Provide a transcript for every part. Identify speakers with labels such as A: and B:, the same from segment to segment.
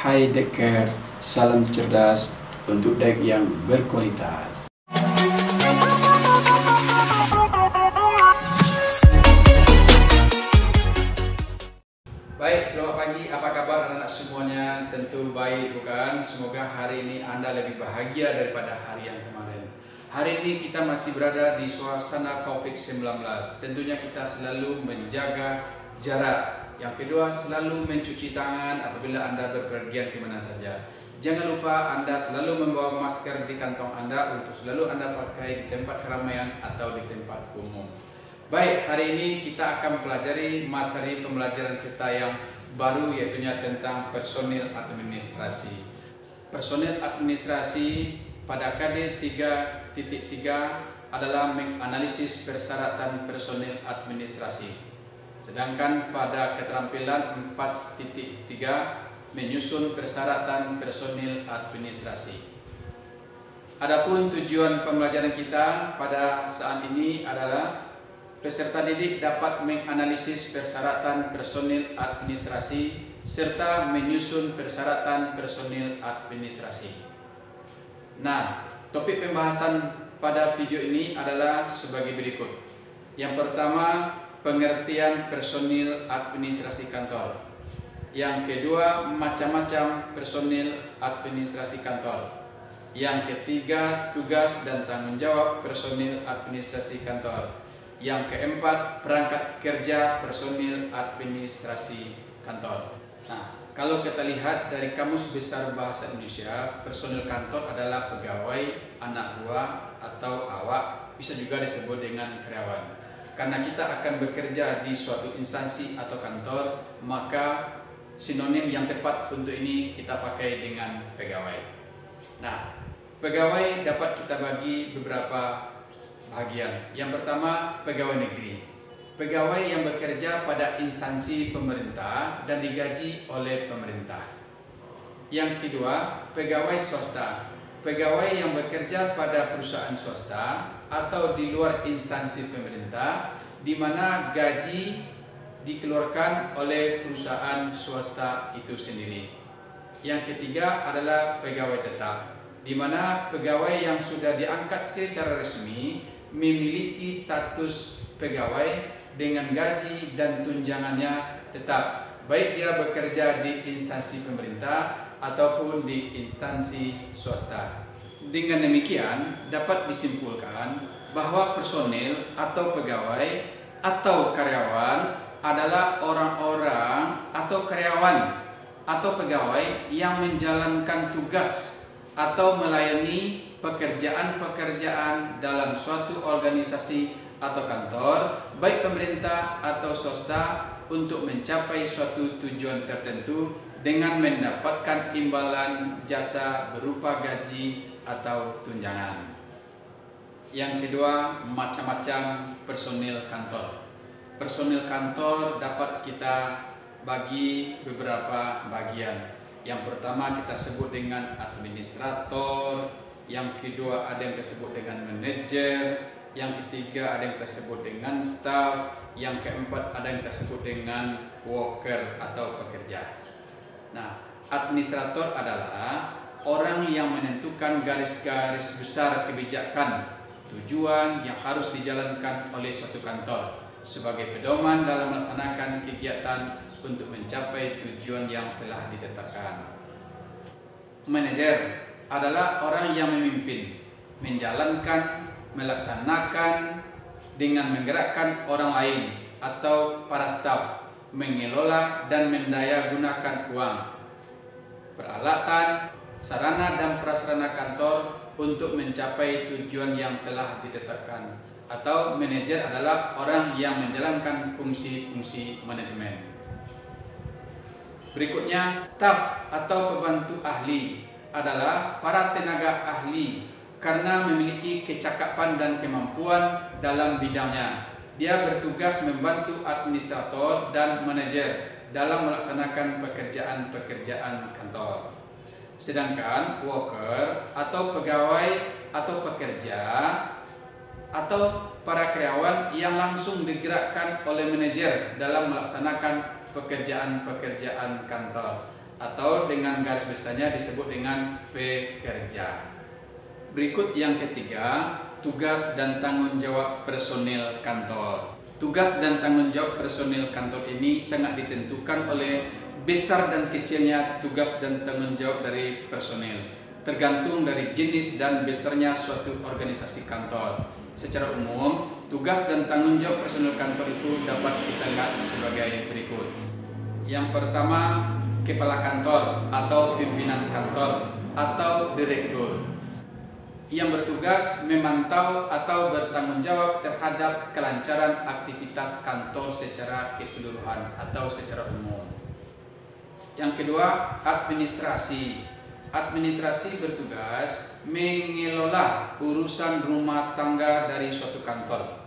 A: Hai Dekker, salam cerdas untuk dek yang berkualitas. Baik, selamat pagi. Apa kabar anak-anak semuanya? Tentu baik, bukan? Semoga hari ini Anda lebih bahagia daripada hari yang kemarin. Hari ini kita masih berada di suasana COVID-19. Tentunya kita selalu menjaga jarak. Yang kedua, selalu mencuci tangan apabila Anda berpergian ke mana saja. Jangan lupa Anda selalu membawa masker di kantong Anda untuk selalu Anda pakai di tempat keramaian atau di tempat umum. Baik, hari ini kita akan pelajari materi pembelajaran kita yang baru, yaitu tentang personil administrasi. Personil administrasi pada KD 3.3 adalah menganalisis persyaratan personil administrasi. Sedangkan pada keterampilan 4.3 menyusun persyaratan personil administrasi. Adapun tujuan pembelajaran kita pada saat ini adalah peserta didik dapat menganalisis persyaratan personil administrasi serta menyusun persyaratan personil administrasi. Nah, topik pembahasan pada video ini adalah sebagai berikut. Yang pertama, pengertian personil administrasi kantor. Yang kedua, macam-macam personil administrasi kantor. Yang ketiga, tugas dan tanggung jawab personil administrasi kantor. Yang keempat, perangkat kerja personil administrasi kantor. Nah, kalau kita lihat dari Kamus Besar Bahasa Indonesia, personil kantor adalah pegawai, anak buah, atau awak, bisa juga disebut dengan karyawan. Karena kita akan bekerja di suatu instansi atau kantor, maka sinonim yang tepat untuk ini kita pakai dengan pegawai. Nah, pegawai dapat kita bagi beberapa bagian. Yang pertama, pegawai negeri. Pegawai yang bekerja pada instansi pemerintah dan digaji oleh pemerintah. Yang kedua, pegawai swasta. Pegawai yang bekerja pada perusahaan swasta atau di luar instansi pemerintah, di mana gaji dikeluarkan oleh perusahaan swasta itu sendiri. Yang ketiga adalah pegawai tetap, di mana pegawai yang sudah diangkat secara resmi memiliki status pegawai dengan gaji dan tunjangannya tetap, baik dia bekerja di instansi pemerintah ataupun di instansi swasta. Dengan demikian dapat disimpulkan bahwa personil atau pegawai atau karyawan adalah orang-orang atau karyawan atau pegawai yang menjalankan tugas atau melayani pekerjaan-pekerjaan dalam suatu organisasi atau kantor, baik pemerintah atau swasta, untuk mencapai suatu tujuan tertentu dengan mendapatkan imbalan jasa berupa gaji atau tunjangan. Yang kedua, macam-macam personil kantor. Personil kantor dapat kita bagi beberapa bagian. Yang pertama kita sebut dengan administrator, yang kedua ada yang disebut dengan manajer, yang ketiga ada yang disebut dengan staff, yang keempat ada yang disebut dengan worker atau pekerja. Nah, administrator adalah orang yang menentukan garis-garis besar kebijakan, tujuan yang harus dijalankan oleh suatu kantor sebagai pedoman dalam melaksanakan kegiatan untuk mencapai tujuan yang telah ditetapkan. Manajer adalah orang yang memimpin, menjalankan, melaksanakan dengan menggerakkan orang lain atau para staf, mengelola dan mendaya gunakan uang, peralatan, sarana dan prasarana kantor untuk mencapai tujuan yang telah ditetapkan. Atau manajer adalah orang yang menjalankan fungsi-fungsi manajemen. Berikutnya, staf atau pembantu ahli adalah para tenaga ahli karena memiliki kecakapan dan kemampuan dalam bidangnya. Dia bertugas membantu administrator dan manajer dalam melaksanakan pekerjaan-pekerjaan kantor. Sedangkan worker atau pegawai atau pekerja atau para karyawan yang langsung digerakkan oleh manajer dalam melaksanakan pekerjaan-pekerjaan kantor. atau dengan garis besarnya disebut dengan pekerja. Berikut yang ketiga, tugas dan tanggung jawab personil kantor. Tugas dan tanggung jawab personil kantor ini sangat ditentukan oleh besar dan kecilnya tugas dan tanggung jawab dari personil, tergantung dari jenis dan besarnya suatu organisasi kantor. Secara umum, tugas dan tanggung jawab personil kantor itu dapat kita lihat sebagai berikut. Yang pertama, kepala kantor atau pimpinan kantor atau direktur yang bertugas memantau atau bertanggung jawab terhadap kelancaran aktivitas kantor secara keseluruhan atau secara umum. Yang kedua, administrasi. Administrasi bertugas mengelola urusan rumah tangga dari suatu kantor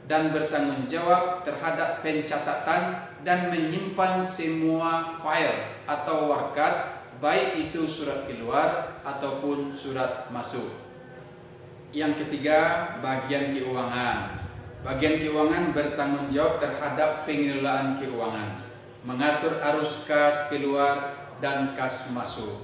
A: dan bertanggung jawab terhadap pencatatan dan menyimpan semua file atau warkat, baik itu surat keluar ataupun surat masuk. Yang ketiga, bagian keuangan. Bagian keuangan bertanggung jawab terhadap pengelolaan keuangan, mengatur arus kas keluar dan kas masuk.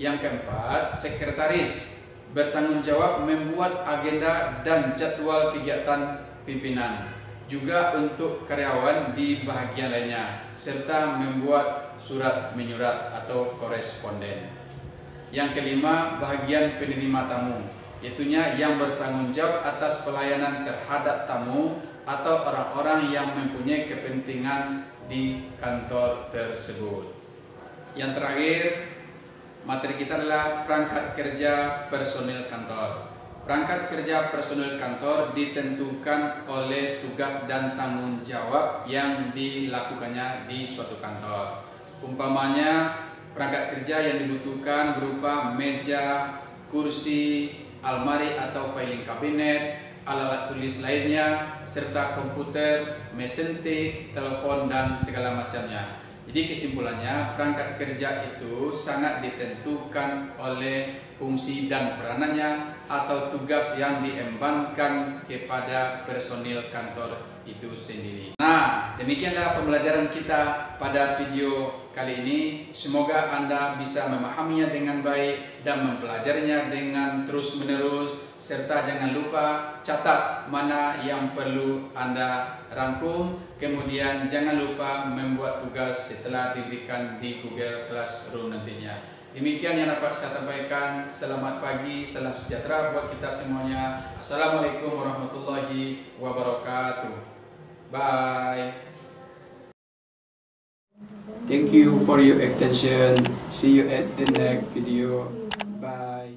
A: Yang keempat, sekretaris bertanggung jawab membuat agenda dan jadwal kegiatan pimpinan, juga untuk karyawan di bahagian lainnya, serta membuat surat menyurat atau koresponden. Yang kelima, bahagian penerima tamu, yaitunya yang bertanggung jawab atas pelayanan terhadap tamu atau orang-orang yang mempunyai kepentingan di kantor tersebut. Yang terakhir, materi kita adalah perangkat kerja personil kantor. Perangkat kerja personil kantor ditentukan oleh tugas dan tanggung jawab yang dilakukannya di suatu kantor. Umpamanya, perangkat kerja yang dibutuhkan berupa meja, kursi, almari atau filing kabinet, alat tulis lainnya, serta komputer, mesin tik, telepon, dan segala macamnya. Jadi kesimpulannya, perangkat kerja itu sangat ditentukan oleh fungsi dan peranannya atau tugas yang diembankan kepada personil kantor itu sendiri. Nah, demikianlah pembelajaran kita pada video kali ini. Semoga Anda bisa memahaminya dengan baik dan mempelajarinya dengan terus-menerus, serta jangan lupa catat mana yang perlu Anda rangkum. Kemudian jangan lupa membuat tugas setelah diberikan di Google Classroom nantinya. Demikian yang dapat saya sampaikan. Selamat pagi, salam sejahtera buat kita semuanya. Assalamualaikum warahmatullahi wabarakatuh. Bye. Thank you for your attention. See you at the next video. Bye.